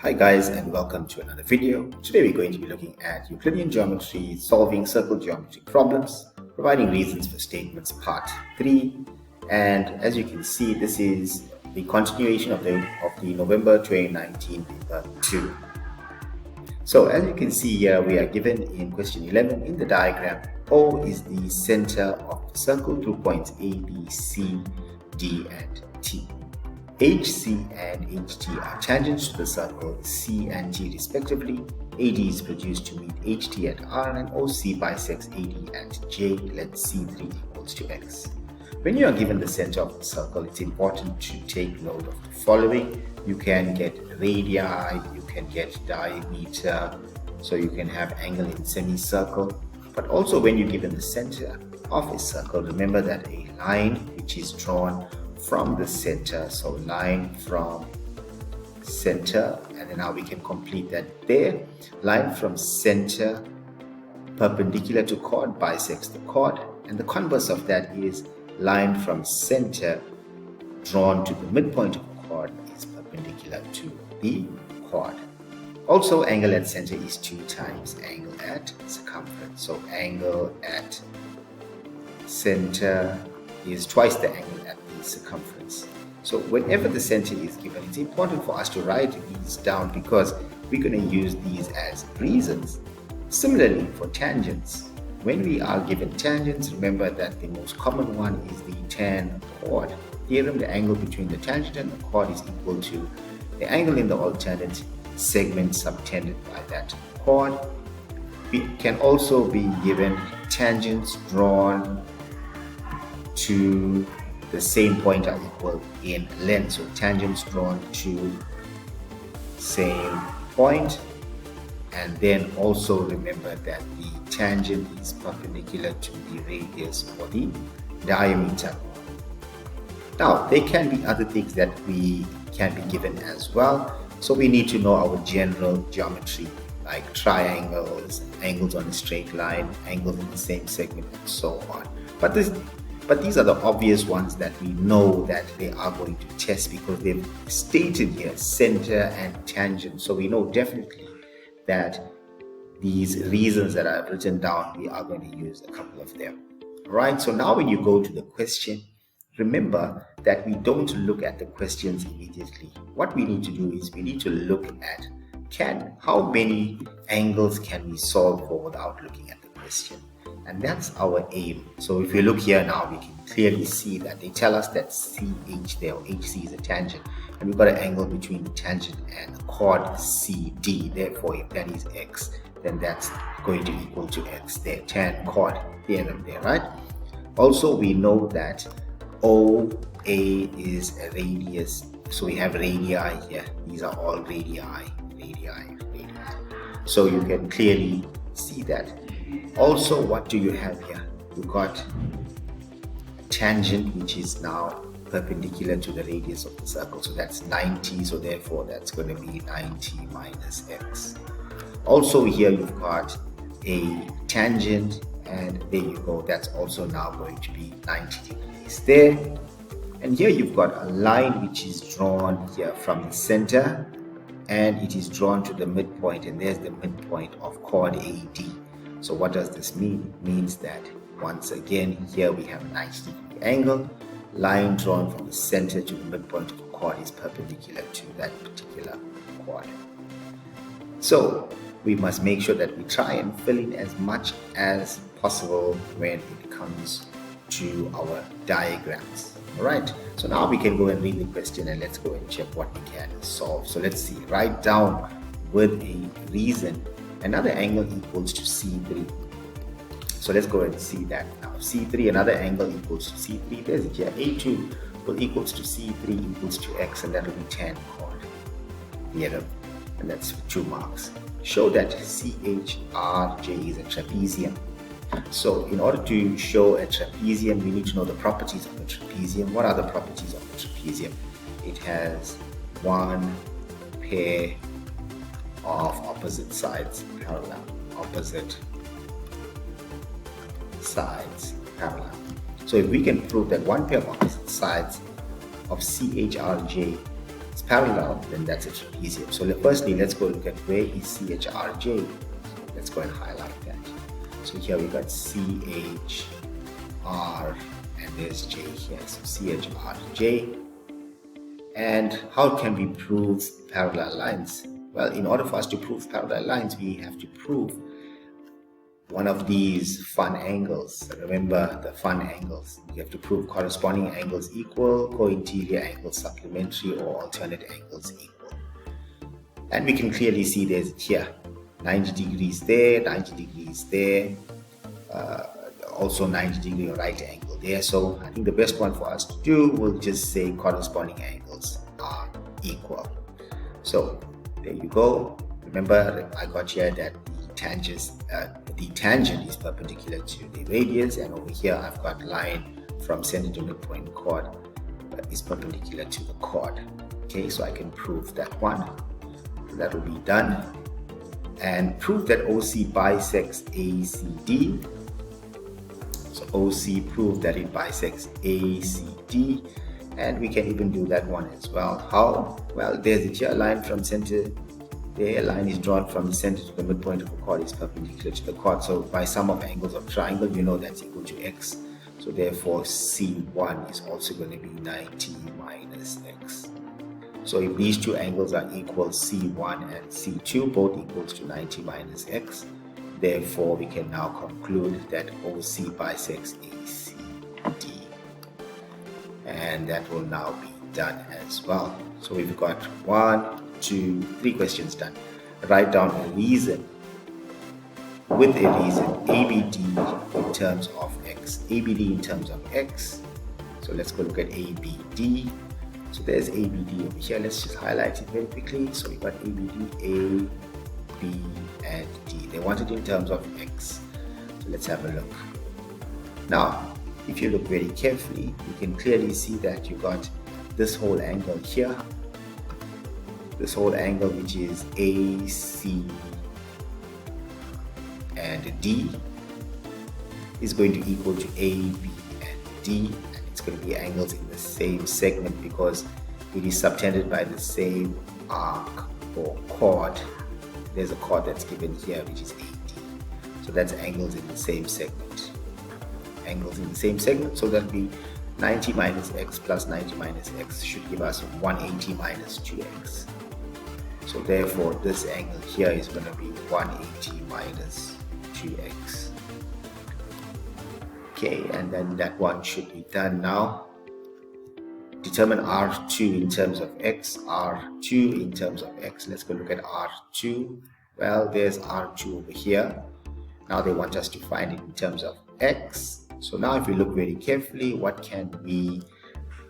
Hi guys, and welcome to another video. Today we're going to be looking at Euclidean geometry, solving circle geometry problems, providing reasons for statements part 3. And as you can see, this is the continuation of the November 2019 paper 2. So as you can see here, we are given in question 11 in the diagram, O is the center of the circle through points A, B, C, D, and T. HC and HT are tangents to the circle C and T respectively. AD is produced to meet HT at R, and OC bisects AD at J. Let C3 equals to X. When you are given the center of the circle, it's important to take note of the following. You can get radii, you can get diameter, so you can have angle in semicircle. But also when you're given the center of a circle, remember that a line which is drawn from the center, so line from center, and then now we can complete that there. Line from center perpendicular to chord bisects the chord, and the converse of that is line from center drawn to the midpoint of the chord is perpendicular to the chord. Also, angle at center is 2 times angle at circumference, so angle at center is twice the angle at the circumference. So whenever the center is given, it's important for us to write these down because we're going to use these as reasons. Similarly, for tangents, when we are given tangents, remember that the most common one is the tan chord theorem. The angle between the tangent and the chord is equal to the angle in the alternate segment subtended by that chord. We can also be given tangents drawn to the same point are equal in length, so tangents drawn to same point, and then also remember that the tangent is perpendicular to the radius or the diameter. Now there can be other things that we can be given as well, so we need to know our general geometry like triangles, angles on a straight line, angles in the same segment, and so on. But these are the obvious ones that we know that they are going to test because they've stated here center and tangent. So we know definitely that these reasons that I've written down, we are going to use a couple of them. All right, so now when you go to the question, remember that we don't look at the questions immediately. What we need to do is we need to look at how many angles can we solve for without looking at the question. And that's our aim. So if you look here now, we can clearly see that they tell us that CH there, or HC is a tangent, and we've got an angle between the tangent and the chord CD. Therefore, if that is X, then that's going to equal to X there, tan chord theorem there, right? Also, we know that OA is a radius, so we have radii here. These are all radii. So you can clearly see that. Also, what do you have here? You've got tangent, which is now perpendicular to the radius of the circle. So that's 90. So therefore, that's going to be 90 minus x. Also, here you've got a tangent, and there you go. That's also now going to be 90 degrees there. And here you've got a line which is drawn here from the center, and it is drawn to the midpoint, and there's the midpoint of chord AD. So what does this mean? It means that once again here we have a 90 degree angle. Line drawn from the center to the midpoint of the chord is perpendicular to that particular chord. So we must make sure that we try and fill in as much as possible when it comes to our diagrams. Alright, so now we can go and read the question and let's go and check what we can solve. So let's see, write down with a reason another angle equals to C3. So let's go and see that now. C3, another angle equals to C3. There's it here. A2 will equals to C3 equals to X, and that will be tan chord theorem. And that's 2 marks. Show that CHRJ is a trapezium. So in order to show a trapezium, we need to know the properties of the trapezium. What are the properties of the trapezium? It has one pair of opposite sides parallel. So if we can prove that one pair of opposite sides of CHRJ is parallel, then that's a trapezium. So firstly, let's go look at where is CHRJ. Let's go and highlight that. So here we got CHR and there's J here. So CHRJ. And how can we prove parallel lines? Well, in order for us to prove parallel lines, we have to prove one of these fun angles. Remember the fun angles. You have to prove corresponding angles equal, co-interior angles supplementary, or alternate angles equal. And we can clearly see there's here 90 degrees there, 90 degrees there, also 90 degree right angle there. So I think the best one for us to do will just say corresponding angles are equal. So there you go. Remember, I got here that the tangent is perpendicular to the radius, and over here I've got line from center to midpoint chord is perpendicular to the chord. Okay, so I can prove that one. So that will be done. And prove that OC bisects ACD. So OC prove that it bisects ACD, and we can even do that one as well. How? Well, there's a here line from center. The line is drawn from the center to the midpoint of a chord is perpendicular to the chord. So by sum of angles of triangle, you know that's equal to x. So therefore C1 is also going to be 90 minus x. So if these two angles are equal, C1 and C2 both equals to 90 minus x. Therefore we can now conclude that OC bisects ACD. And that will now be done as well. So we've got 1, 2, 3 questions done. Write down a reason with a reason ABD in terms of x. ABD in terms of x. So let's go look at ABD. So there's ABD over here. Let's just highlight it very quickly. So we got ABD, A, B, and D. They want it in terms of x. So let's have a look. Now, if you look very carefully, you can clearly see that you got this whole angle here. This whole angle, which is AC and D, is going to equal to AB and D, and it's going to be angles in the same segment because it is subtended by the same arc or chord. There's a chord that's given here, which is AD. So that's angles in the same segment. Angles in the same segment, so that'll be 90 minus x plus 90 minus x should give us 180 minus 2x. So therefore this angle here is going to be 180 minus 2x. Okay, and then that one should be done now. Determine R2 in terms of x, R2 in terms of x. Let's go look at R2. Well, there's R2 over here. Now they want us to find it in terms of x. So now if we look very carefully, what can we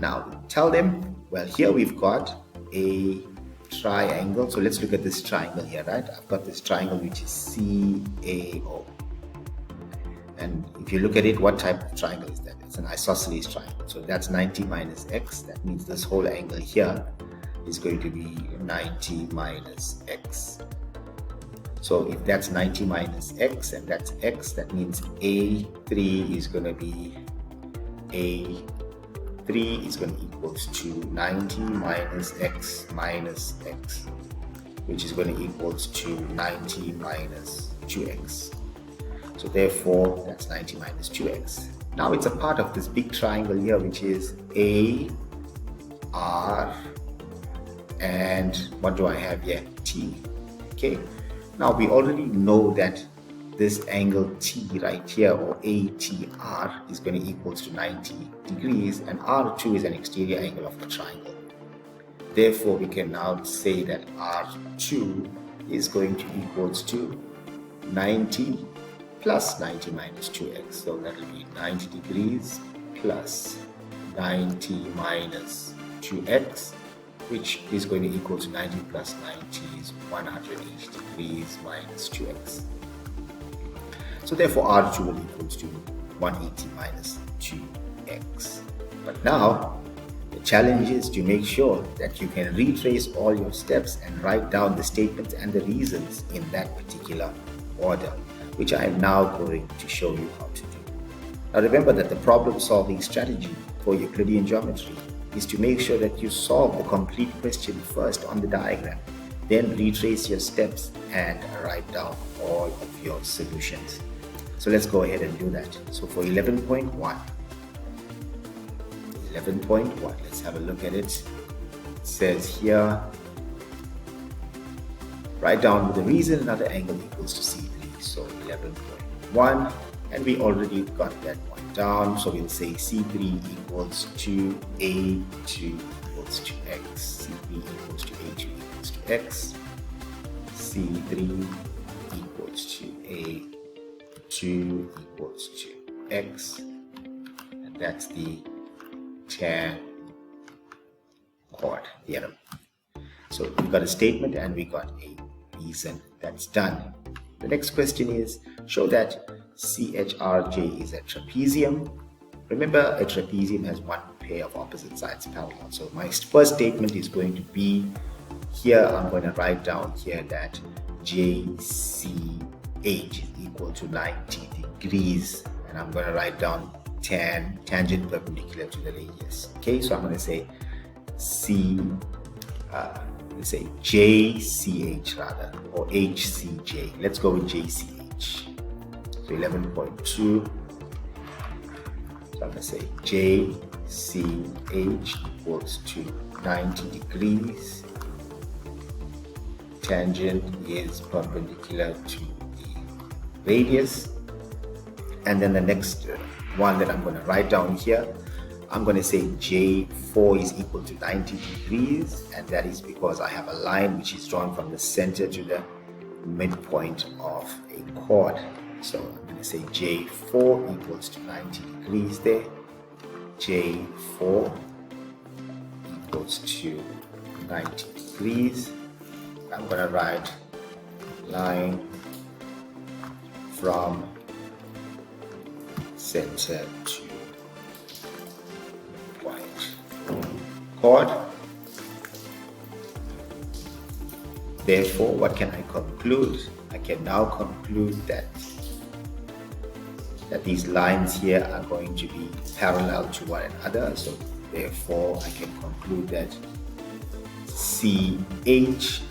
now tell them? Well, here we've got a triangle. So let's look at this triangle here, right? I've got this triangle which is CAO. And if you look at it, what type of triangle is that? It's an isosceles triangle. So that's 90 minus x. That means this whole angle here is going to be 90 minus x. So if that's 90 minus x and that's x, that means A3 is going to be A3 is going to equals to 90 minus x, which is going to equals to 90 minus 2x. So therefore that's 90 minus 2x. Now it's a part of this big triangle here, which is A, R, and what do I have here? T. Okay. Now we already know that this angle T right here, or ATR, is going to equals to 90 degrees, and R2 is an exterior angle of the triangle. Therefore we can now say that R2 is going to equals to 90 plus 90 minus 2x. So that will be 90 degrees plus 90 minus 2x, which is going to equal to 90 plus 90 is 180 degrees minus 2x. So therefore R2 will equal to 180 minus 2x. But now the challenge is to make sure that you can retrace all your steps and write down the statements and the reasons in that particular order, which I am now going to show you how to do. Now remember that the problem solving strategy for Euclidean geometry is to make sure that you solve the complete question first on the diagram. Then retrace your steps and write down all of your solutions. So let's go ahead and do that. So for 11.1, let's have a look at it. It says here, write down with the reason another angle equals to C3. So 11.1, and we already got that one down. So we'll say C3 equals to A2 equals to X. C3 equals to A2 equals to X. C3 equals to A2 equals to X. And that's the tan chord theorem. So we got a statement and we got a reason. That's done. The next question is, show that CHRJ is a trapezium. Remember, a trapezium has one pair of opposite sides parallel. So my first statement is going to be, here I'm going to write down here that JCH is equal to 90 degrees, and I'm going to write down tangent perpendicular to the radius. Okay, so I'm going to say JCH rather, or HCJ. Let's go with JCH. So 11.2. So I'm going to say JCH equals to 90 degrees. Tangent is perpendicular to the radius. And then the next one that I'm going to write down here, I'm going to say J4 is equal to 90 degrees, and that is because I have a line which is drawn from the center to the midpoint of a chord. So I'm going to say J4 equals to 90 degrees there. J4 equals to 90 degrees. I'm going to write line from center to point chord. Therefore, what can I conclude? I can now conclude that these lines here are going to be parallel to one another. So therefore, I can conclude that CH,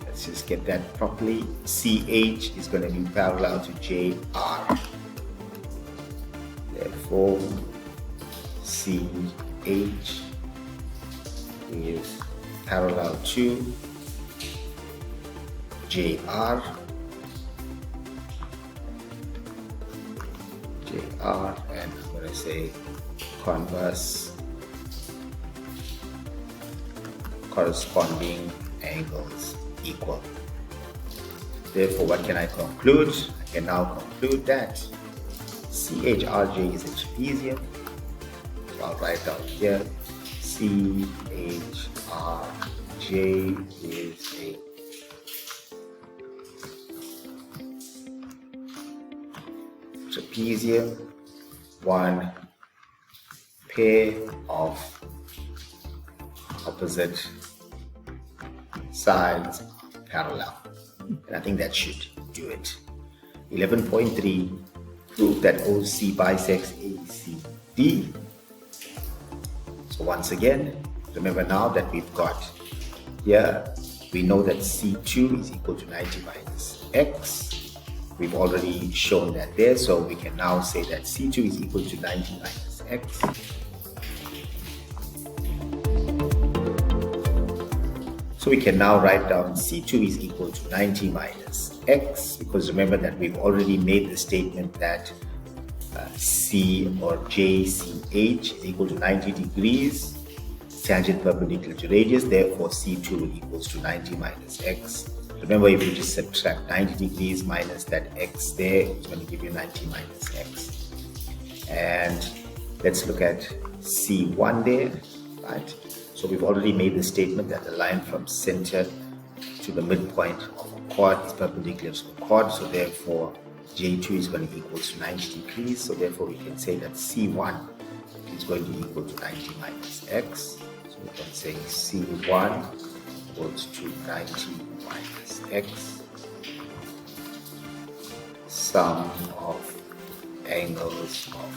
let's just get that properly, CH is going to be parallel to JR. Therefore, CH is parallel to JR. And I'm going to say converse corresponding angles equal. Therefore, what can I conclude? I can now conclude that CHRJ is a trapezium. So I'll write down here CHRJ is a trapezium, one pair of opposite sides parallel. And I think that should do it. 11.3, prove that OC bisects ACD. So once again, remember now that we've got here, we know that C2 is equal to 90 minus X. We've already shown that there, so we can now say that C2 is equal to 90 minus X. So we can now write down C2 is equal to 90 minus X, because remember that we've already made the statement that C or JCH is equal to 90 degrees, tangent perpendicular to radius, therefore C2 equals to 90 minus X. Remember, if you just subtract 90 degrees minus that X there, it's going to give you 90 minus X. And let's look at C1 there, right? So we've already made the statement that the line from center to the midpoint of a chord is perpendicular to the chord, so therefore J2 is going to equal to 90 degrees, so therefore we can say that C1 is going to equal to 90 minus X. So we can say C1 equals to 90 minus X, sum of angles of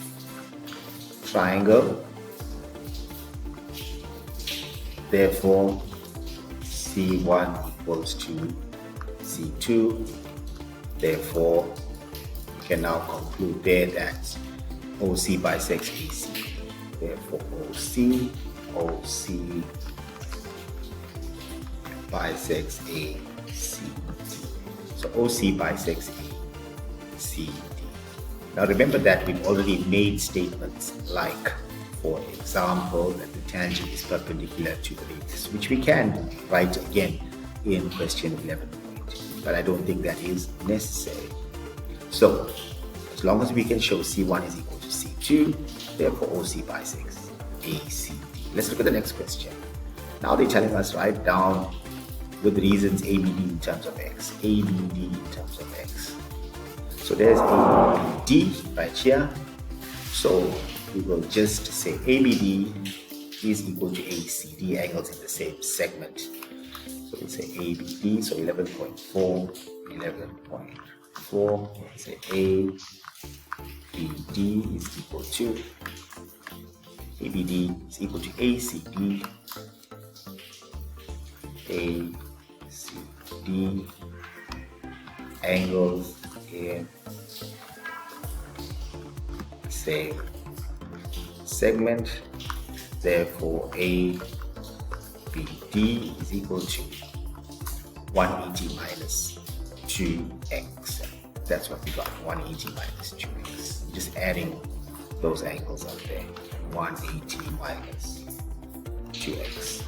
triangle Therefore, C1 equals to C2. Therefore, we can now conclude there that OC bisects AC. Therefore, OC bisects AC. So OC bisects ACD. Now remember that we've already made statements like, for example, that the tangent is perpendicular to the radius, which we can write again in question 11. But I don't think that is necessary. So as long as we can show C1 is equal to C2, therefore OC bisects ACD. Let's look at the next question. Now they're telling us write down with reasons ABD in terms of X. ABD in terms of X. So there's ABD right here. So we will just say ABD is equal to ACD, angles in the same segment. So we'll say ABD, so 11.4, 11.4. We'll say ABD is equal to ABD is equal to ACD. ACD, angles in same segment. Therefore, ABD is equal to 180 minus 2x. That's what we got, 180 minus 2x. Just adding those angles up there. 180 minus 2x.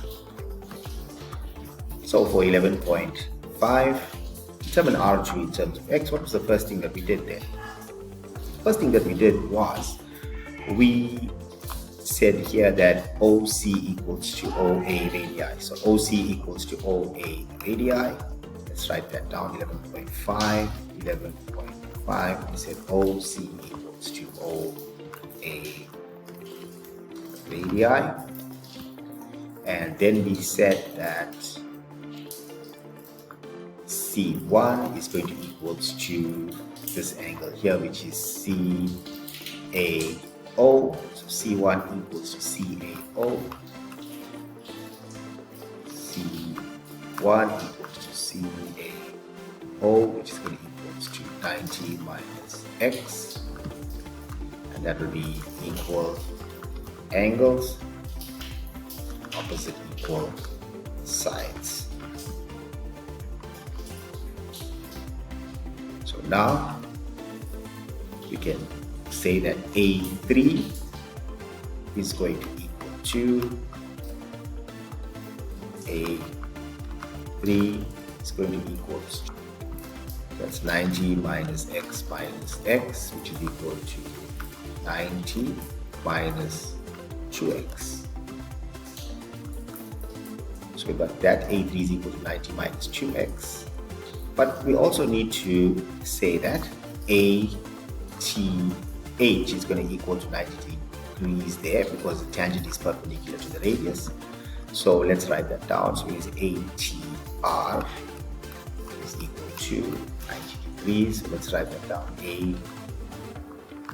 So for 11.5, determine R2 in terms of X. What was the first thing that we did there? First thing that we did was we said here that OC equals to OA radii. So OC equals to OA radii. Let's write that down. 11.5. 11.5. We said OC equals to OA radii. And then we said that C1 is going to equals to this angle here, which is CAO. So C1 equals to CAO. C1 equals to CAO, which is going to equals to 90 minus X. And that will be equal angles, opposite equal sides. So now we can say that A3 is going to equal to A3 is going to equal to, that's 90 minus X, which is equal to 90 minus 2X. So we got that A3 is equal to 90 minus 2X. But we also need to say that ATH is going to equal to 90 degrees there because the tangent is perpendicular to the radius. So let's write that down. So it's ATR is equal to 90 degrees. So let's write that down.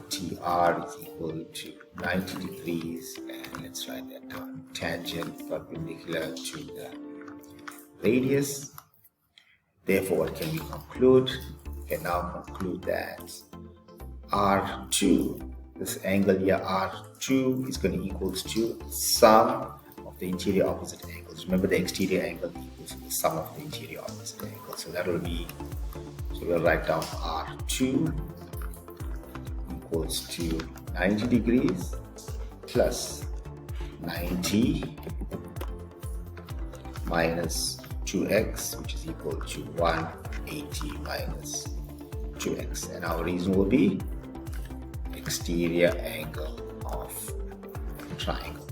ATR is equal to 90 degrees. And let's write that down. Tangent perpendicular to the radius. Therefore, what can we conclude? We can now conclude that R2, this angle here, R2 is going to equals to sum of the interior opposite angles. Remember, the exterior angle equals to the sum of the interior opposite angles. So that will be, so we'll write down R2 equals to 90 degrees plus 90 minus 2x, which is equal to 180 minus 2x. And our reason will be exterior angle of triangle.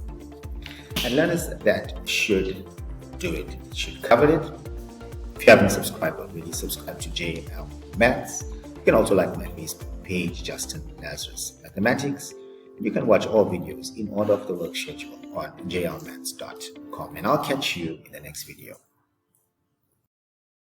And learners, that should do it. It should cover it. If you haven't subscribed already, subscribe to JL Maths. You can also like my Facebook page, Justin Lazarus Mathematics. You can watch all videos in order of the work schedule on jlmaths.com. And I'll catch you in the next video.